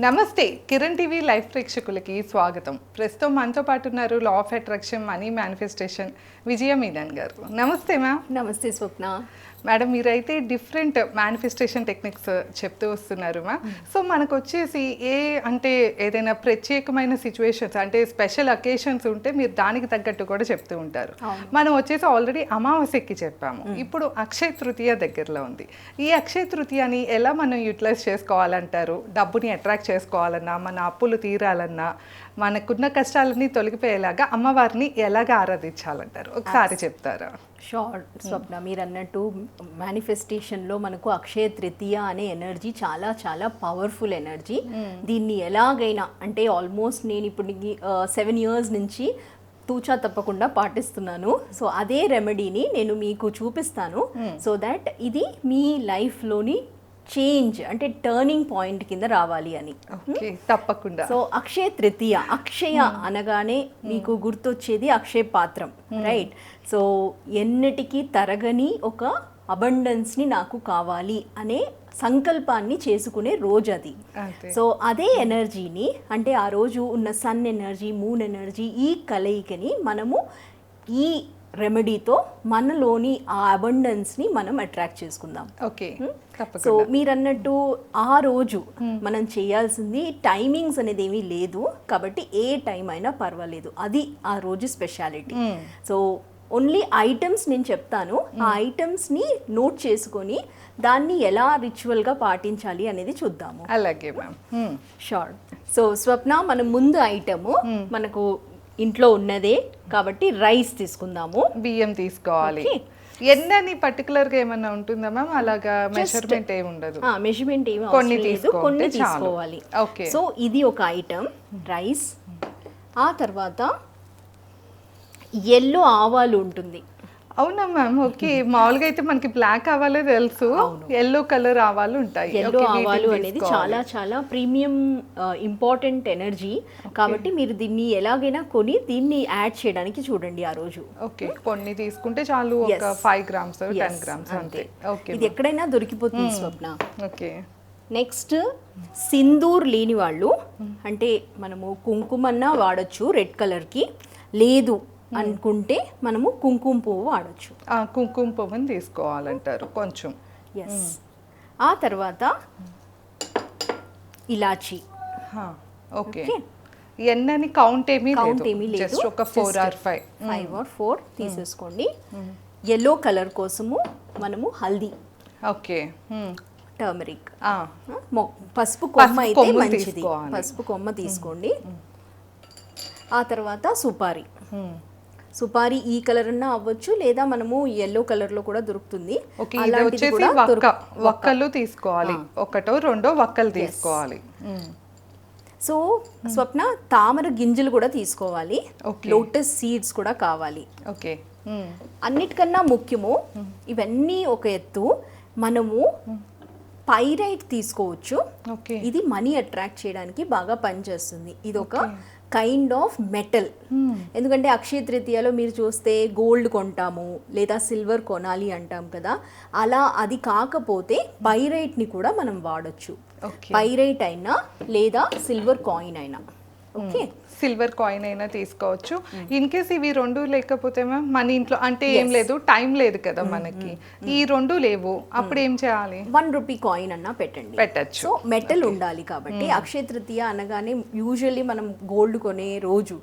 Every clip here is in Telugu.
నమస్తే కిరణ్ టీవీ లైవ్ ప్రేక్షకులకి స్వాగతం. ప్రస్తుతం మనతో పాటు ఉన్నారు law of attraction money manifestation Vijaya Menon గారు. నమస్తే మ్యామ్. నమస్తే స్వప్న. మేడం, మీరైతే డిఫరెంట్ మేనిఫెస్టేషన్ టెక్నిక్స్ చెప్తూ వస్తున్నారు మ్యామ్. సో మనకు వచ్చేసి అంటే ఏదైనా ప్రత్యేకమైన సిచ్యువేషన్స్ అంటే స్పెషల్ అకేషన్స్ ఉంటే మీరు దానికి తగ్గట్టు కూడా చెప్తూ ఉంటారు. మనం వచ్చేసి ఆల్రెడీ అమావాస్యకి చెప్పాము, ఇప్పుడు అక్షయ తృతీయ దగ్గరలో ఉంది. ఈ అక్షయ తృతీయని ఎలా మనం యూటిలైజ్ చేసుకోవాలంటారు? డబ్బుని అట్రాక్ట్ చేసుకోవాలన్నా, మన అప్పులు తీరాలన్నా, మనకున్న కష్టాలన్నీ తొలగిపోయేలాగా అమ్మవారిని ఎలాగ ఆరాధించాలంటారు? ఒకసారి చెప్తారా? షార్ట్ స్వప్న, మీరు అన్నట్టు మేనిఫెస్టేషన్లో మనకు అక్షయ తృతీయ అనే ఎనర్జీ చాలా చాలా పవర్ఫుల్ ఎనర్జీ. దీన్ని ఎలాగైనా అంటే ఆల్మోస్ట్ నేను ఇప్పుడు 7 years నుంచి తూచా తప్పకుండా పాటిస్తున్నాను. సో అదే రెమెడీని నేను మీకు చూపిస్తాను, సో దట్ ఇది మీ లైఫ్లోని చేంజ్ అంటే టర్నింగ్ పాయింట్ కింద రావాలి అని. తప్పకుండా. సో అక్షయ తృతీయ, అక్షయ అనగానే మీకు గుర్తొచ్చేది అక్షయ పాత్రం, రైట్? సో ఎన్నటికీ తరగని ఒక అబండెన్స్ని నాకు కావాలి అనే సంకల్పాన్ని చేసుకునే రోజు అది. సో అదే ఎనర్జీని అంటే ఆ రోజు ఉన్న సన్ ఎనర్జీ, మూన్ ఎనర్జీ, ఈ కలయికని మనము ఈ రెమెడీతో మనలోని ఆ అబండెన్స్ని మనం అట్రాక్ట్ చేసుకుందాం. ఓకే. సో మీరు అన్నట్టు ఆ రోజు మనం చేయాల్సింది టైమింగ్స్ అనేది ఏమీ లేదు కాబట్టి ఏ టైం అయినా పర్వాలేదు, అది ఆ రోజు స్పెషాలిటీ. సో ఓన్లీ ఐటమ్స్ నేను చెప్తాను, ఆ ఐటమ్స్ని నోట్ చేసుకొని దాన్ని ఎలా రిచువల్గా పాటించాలి అనేది చూద్దాము. అలాగే మ్యామ్. షూర్. సో స్వప్న, మనం ముందు ఐటము మనకు ఇంట్లో ఉన్నదే కాబట్టి రైస్ తీసుకుందాము. బియ్యం తీసుకోవాలి. ఎన్నని పర్టికులర్గా ఏమన్నా ఉంటుందా మ్యామ్? అలాగా మెజర్మెంట్ ఏమి ఉండదు. మెజర్మెంట్ ఏమి కొన్ని తీసుకోవాలి. సో ఇది ఒక ఐటమ్ రైస్. ఆ తర్వాత ఎల్లో ఆవాలు ఉంటుంది. అవునా మ్యామ్? ఓకే. మామూలుగా అయితే మనకి బ్లాక్ ఆవాలే తెలుసు, ఎల్లో కలర్ ఆవాలు ఉంటాయి. ఎల్లో ఆవాలు అనేది చాలా చాలా ప్రీమియం ఇంపార్టెంట్ ఎనర్జీ కాబట్టి మీరు దీన్ని ఎలాగైనా కొని దీన్ని యాడ్ చేయడానికి చూడండి ఆ రోజు. ఓకే. కొన్ని తీసుకుంటే చాలు, ఒక 5 grams 10 grams అంతే. ఓకే. ఇది ఎక్కడైనా దొరికిపోతుంది స్వప్న. ఓకే. నెక్స్ట్ సింధూర్ లేని వాళ్ళు అంటే మనము కుంకుమన్నా వాడచ్చు రెడ్ కలర్కి, లేదు అనుకుంటే మనము కుంకుమ పువ్వు వాడచ్చు. కుంకుమ పువ్వుని తీసుకోవాలంటారు కొంచెం. ఎస్. ఆ తర్వాత ఇలాచీ. ఓకే. ఎన్నని కౌంట్ ఏమీ లేదు, జస్ట్ ఒక 4 or 5 తీసేసుకోండి. ఎల్లో కలర్ కోసము మనము హల్దీ. ఓకే. టర్మరిక్. పసుపు కొమ్మ అయితే మంచిది, పసుపు కొమ్మ తీసుకోండి. ఆ తర్వాత సుపారీ. సుపారీ ఈ కలర్ అన్నా అవ్వచ్చు, లేదా మనము ఎల్లో కలర్ లో కూడా దొరుకుతుంది. వక్కలు తీసుకోవాలి, ఒకటో రెండో వక్కలు తీసుకోవాలి. సో స్వప్న, తామర గింజలు కూడా తీసుకోవాలి, లోటస్ సీడ్స్ కూడా కావాలి. ఓకే. అన్నిటికన్నా ముఖ్యము, ఇవన్నీ ఒక ఎత్తు, మనము పైరైట్ తీసుకోవచ్చు. ఇది మనీ అట్రాక్ట్ చేయడానికి బాగా పనిచేస్తుంది. ఇది ఒక కైండ్ ఆఫ్ మెటల్. ఎందుకంటే అక్షయ తృతీయలో మీరు చూస్తే గోల్డ్ కొంటాము లేదా సిల్వర్ కొనాలి అంటాం కదా, అలా అది కాకపోతే పైరైట్ని కూడా మనం వాడచ్చు. పైరైట్ అయినా లేదా సిల్వర్ కాయిన్ అయినా. ఓకే. సిల్వర్ కాయిన్ అయినా తీసుకోవచ్చు. ఇన్ కేస్ ఇవి రెండు లేకపోతే మన ఇంట్లో అంటే ఏం లేదు, టైం లేదు కదా మనకి, ఈ రెండు లేవు, అప్పుడు ఏం చేయాలి? 1 rupee కాయిన్ అన్నా పెట్టచ్చు. సో మెటల్ ఉండాలి కాబట్టి అక్షయ తృతీయ అనగానే యూజువల్లీ మనం గోల్డ్ కొనే రోజు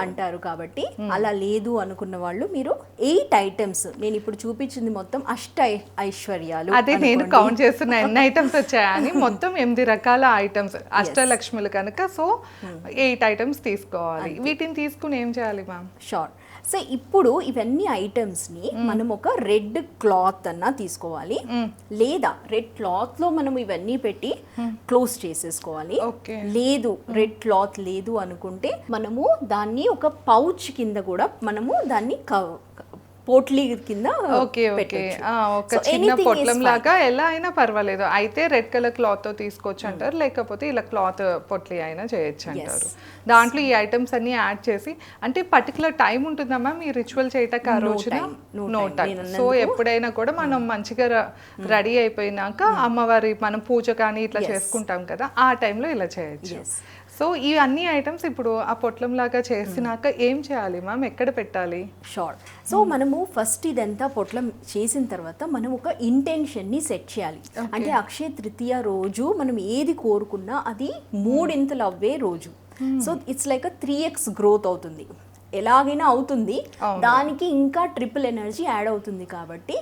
అంటారు కాబట్టి అలా లేదు అనుకున్న వాళ్ళు మీరు 8 items, నేను ఇప్పుడు చూపించింది మొత్తం ఐశ్వర్యాలు. అదే నేను కౌంట్ చేస్తున్నా ఎన్ని ఐటమ్స్ వచ్చాయని. మొత్తం 8 రకాల ఐటమ్స్ అష్టలక్ష్ములు కనుక. సో 8 items తీసుకోవాలి. వీటిని తీసుకుని ఏం చేయాలి మ్యామ్? షూర్. సో ఇప్పుడు ఇవన్నీ ఐటమ్స్ని మనం ఒక రెడ్ క్లాత్ అన్నా తీసుకోవాలి, లేదా రెడ్ క్లాత్ లో మనం ఇవన్నీ పెట్టి క్లోజ్ చేసేసుకోవాలి. లేదు రెడ్ క్లాత్ లేదు అనుకుంటే మనము దాన్ని ఒక పౌచ్ కింద కూడా మనము దాన్ని పోట్లీ కింద ఓకే ఓకే పెట్టొచ్చు. ఒక So, చిన్న anything is పొట్లం fine. లాగా ఎలా అయినా పర్వాలేదు, అయితే రెడ్ కలర్ క్లాత్ తో తీసుకోవచ్చు అంటారు, లేకపోతే ఇలా క్లాత్ పొట్లి అయినా చేయొచ్చు అంటారు. దాంట్లో ఈ ఐటమ్స్ అన్ని యాడ్ చేసి, అంటే పర్టికులర్ టైం ఉంటుందా మ్యామ్ ఈ రిచువల్ చేయటకు ఆ రోజున? No time. సో ఎప్పుడైనా కూడా మనం మంచిగా రెడీ అయిపోయినాక అమ్మవారి మనం పూజ కానీ ఇట్లా చేసుకుంటాం కదా, ఆ టైంలో ఇలా చేయొచ్చు. సో ఈ అన్ని ఐటమ్స్ ఇప్పుడు ఆ పొట్లం లాగా చేసినాక ఏం చేయాలి మ్యామ్, ఎక్కడ పెట్టాలి? షార్ట్. సో మనము ఫస్ట్ ఇదంతా పొట్లం చేసిన తర్వాత మనం ఒక ఇంటెన్షన్ని సెట్ చేయాలి. అంటే అక్షయ తృతీయ రోజు మనం ఏది కోరుకున్నా అది మూడింతలు అవ్వే రోజు. So it's like 3x growth అవుతుంది, ఎలాగైనా అవుతుంది. దానికి ఇంకా ట్రిపుల్ ఎనర్జీ యాడ్ అవుతుంది. కాబట్టి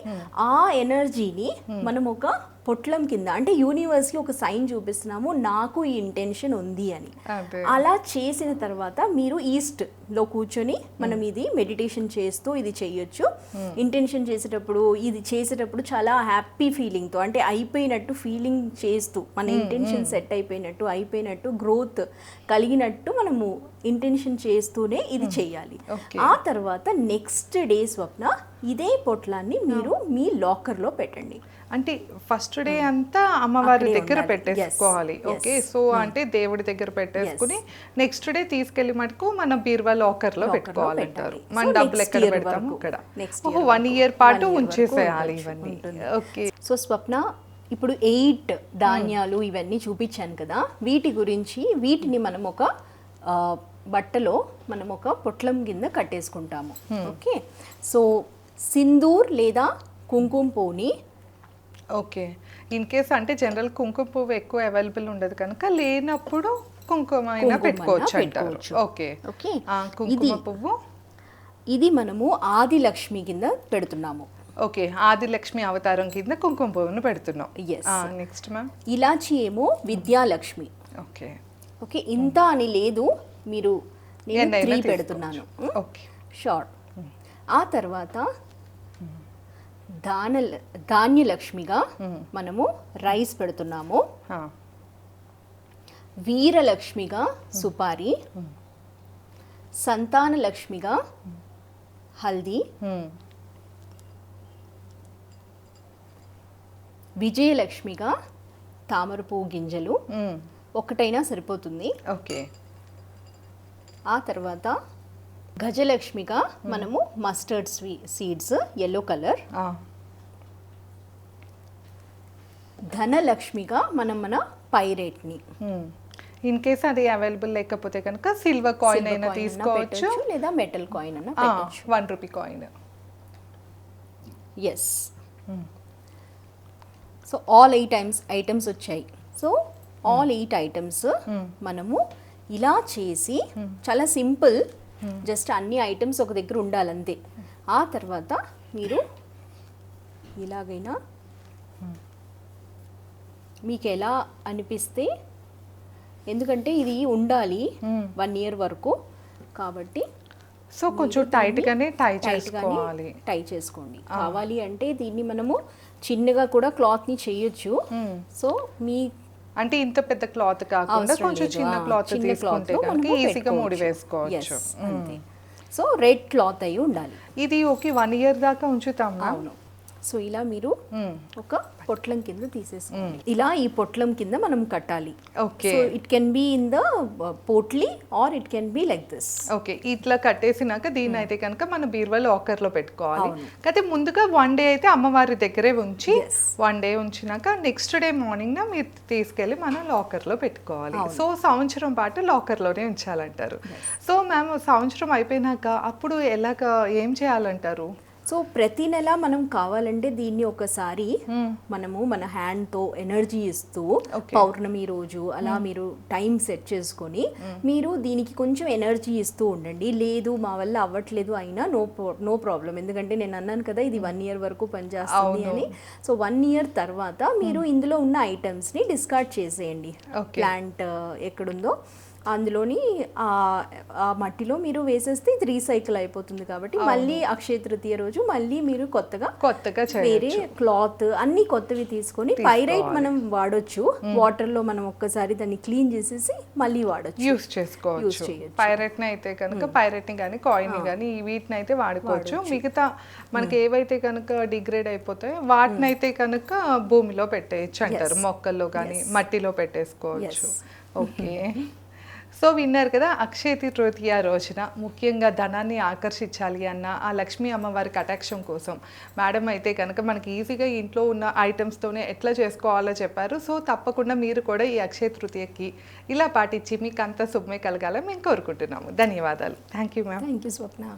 ఆ ఎనర్జీని మనం ఒక పొట్లం కింద, అంటే యూనివర్స్కి ఒక సైన్ చూపిస్తున్నాము, నాకు ఈ ఇంటెన్షన్ ఉంది అని. అలా చేసిన తర్వాత మీరు ఈస్ట్లో కూర్చొని మనం ఇది మెడిటేషన్ చేస్తూ ఇది చేయొచ్చు. ఇంటెన్షన్ చేసేటప్పుడు చాలా హ్యాపీ ఫీలింగ్తో, అంటే అయిపోయినట్టు ఫీలింగ్ చేస్తూ, మన ఇంటెన్షన్ సెట్ అయిపోయినట్టు గ్రోత్ కలిగినట్టు మనము ఇంటెన్షన్ చేస్తూనే ఇది చేయాలి. ఆ తర్వాత నెక్స్ట్ డే స్వప్న ఇదే పొట్లాన్ని మీరు మీ లాకర్లో పెట్టండి. అంటే ఫస్ట్ డే అంతా అమ్మవారి దగ్గర పెట్టేసుకోవాలి. ఓకే, సో అంటే దేవుడి దగ్గర పెట్టేసుకుని నెక్స్ట్ డే తీసుకెళ్లి మటుకు మన బీరువా లాకర్ లో పెట్టుకోవాలంటారు. మన డబ్బులు ఎక్కడ పెడతాము అక్కడ. 1 year పాటు ఉంచేసేయాలి ఇవన్నీ. ఓకే. సో స్వప్న, ఇప్పుడు 8 ధాన్యాలు ఇవన్నీ చూపించాను కదా, వీటిని మనం ఒక బట్టలో మనం ఒక పొట్లం కింద కట్టేసుకుంటాము. ఓకే. సో సింధూర్ లేదా కుంకుమ పువ్వుని, ఓకే, ఇన్ కేస్ అంటే జనరల్ కుంకుమ పువ్వు ఎక్కువ అవైలబుల్ ఉండదు కనుక లేనప్పుడు కుంకుమ అయినా పెట్టుకోవచ్చు అంటారు. Okay okay. కుంకుమ పువ్వు ఇది మనము ఆదిలక్ష్మి కింద పెడుతున్నాము. ఓకే, ఆదిలక్ష్మి అవతారం కింద కుంకుమ పువ్వును పెడుతున్నాం. నెక్స్ట్ మ్యామ్ ఇలాచి ఏమో విద్యాలక్ష్మి. ఓకే ఓకే, ఇంత అని లేదు, మీరు నేను 3 పెడుతున్నాను. Okay, short. ఆ తర్వాత ధాన్యలక్ష్మిగా మనము రైస్ పెడుతున్నాము. వీరలక్ష్మిగా సుపారి, సంతానలక్ష్మిగా హల్దీ, విజయలక్ష్మిగా తామర పువ్వు గింజలు, ఒకటైనా సరిపోతుంది. ఓకే. ఆ తర్వాత గజలక్ష్మిగా మనము మస్టర్డ్ సీడ్స్ ఎల్లో కలర్, ధనలక్ష్మిగా మన పైరేట్ని. ఇన్ కేస్ అది అవైలబుల్ లేకపోతే కనుక సిల్వర్ కాయిన్ అయినా తీసుకోవచ్చు, లేదా మెటల్ కాయిన్ అయినా పెట్టొచ్చు. 1 rupee coin. Yes. So all 8 items వచ్చాయి. సో ఆల్ 8 ఐటమ్స్ మనము ఇలా చేసి, చాలా సింపుల్, జస్ట్ అన్ని ఐటమ్స్ ఒక దగ్గర ఉండాలంతే. ఆ తర్వాత మీరు ఇలాగైనా మీకు ఎలా అనిపిస్తే, ఎందుకంటే ఇది ఉండాలి 1 year వరకు కాబట్టి, సో కొంచెం టైట్గానే టై చేసుకోండి. కావాలి అంటే దీన్ని మనము చిన్నగా కూడా క్లాత్ని చేయొచ్చు. సో మీ అంటే ఇంత పెద్ద క్లాత్ కాకుండా కొంచెం చిన్న క్లాత్ తీసుకుంటే కనుక ఈజీగా ముడి వేసుకోవచ్చు. సో రెడ్ క్లాత్ అయి ఉండాలి. ఇది ఓకే 1 year దాకా ఉంచుతాం. అవును. సో ఇలా మీరు ఒక పొట్లం కింద తీసేసుకోండి. ఇలా ఈ పొట్లం కింద మనం కట్టాలి. Okay. So it can be in the potli or it can be like this. Okay, ఇట్లా కట్టేసినాక దీన్ని అయితే కనుక మన బీరువా లాకర్ లో పెట్టుకోవాలి. అయితే ముందుగా 1 day అయితే అమ్మవారి దగ్గరే ఉంచి 1 day ఉంచినాక నెక్స్ట్ డే మార్నింగ్ మీరు తీసుకెళ్లి మన లాకర్ లో పెట్టుకోవాలి. సో సంవత్సరం పాటు లాకర్ లోనే ఉంచాలంటారు. సో మ్యామ్, సంవత్సరం అయిపోయినాక అప్పుడు ఏం చేయాలంటారు? సో ప్రతి నెల మనం కావాలంటే దీన్ని ఒకసారి మనము మన హ్యాండ్తో ఎనర్జీ ఇస్తూ, పౌర్ణమి రోజు అలా మీరు టైం సెట్ చేసుకొని మీరు దీనికి కొంచెం ఎనర్జీ ఇస్తూ ఉండండి. లేదు మా వల్ల అవ్వట్లేదు అయినా నో ప్రాబ్లం, ఎందుకంటే నేను అన్నాను కదా ఇది 1 year వరకు పనిచేస్తుంది అని. సో 1 year తర్వాత మీరు ఇందులో ఉన్న ఐటమ్స్ని డిస్కార్డ్ చేసేయండి. ప్లాంట్ ఎక్కడుందో అందులోని ఆ మట్టిలో మీరు వేసేస్తే ఇది రీసైకిల్ అయిపోతుంది కాబట్టి మళ్ళీ అక్షయ తృతీయ రోజు మళ్ళీ మీరు కొత్తగా వేరే క్లాత్ అన్ని కొత్తవి తీసుకొని పైరైట్ మనం వాడొచ్చు. వాటర్ లో మనం ఒక్కసారి దాన్ని క్లీన్ చేసేసి మళ్ళీ వాడొచ్చు, యూస్ చేసుకోవచ్చు. పైరైట్ ని అయితే కనుక పైరైట్ ని కానీ కాయిన్ ని కానీ వీటిని అయితే వాడుకోవచ్చు. మిగతా మనకి ఏవైతే కనుక డిగ్రేడ్ అయిపోతాయో వాటిని అయితే కనుక భూమిలో పెట్టేయచ్చు అంటారు, మొక్కల్లో కానీ మట్టిలో పెట్టేసుకోవచ్చు. ఓకే, సో విన్నారు కదా, అక్షయ తృతీయ రోజున ముఖ్యంగా ధనాన్ని ఆకర్షించాలి అన్న ఆ లక్ష్మీ అమ్మవారి కటాక్షం కోసం మేడం అయితే కనుక మనకి ఈజీగా ఇంట్లో ఉన్న ఐటమ్స్తోనే ఎట్లా చేసుకోవాలో చెప్పారు. సో తప్పకుండా మీరు కూడా ఈ అక్షయ తృతీయకి ఇలా పాటించి మీకు అంత శుభమే కలగాలని మేము కోరుకుంటున్నాము. ధన్యవాదాలు. Thank you ma'am. Thank you Swapna.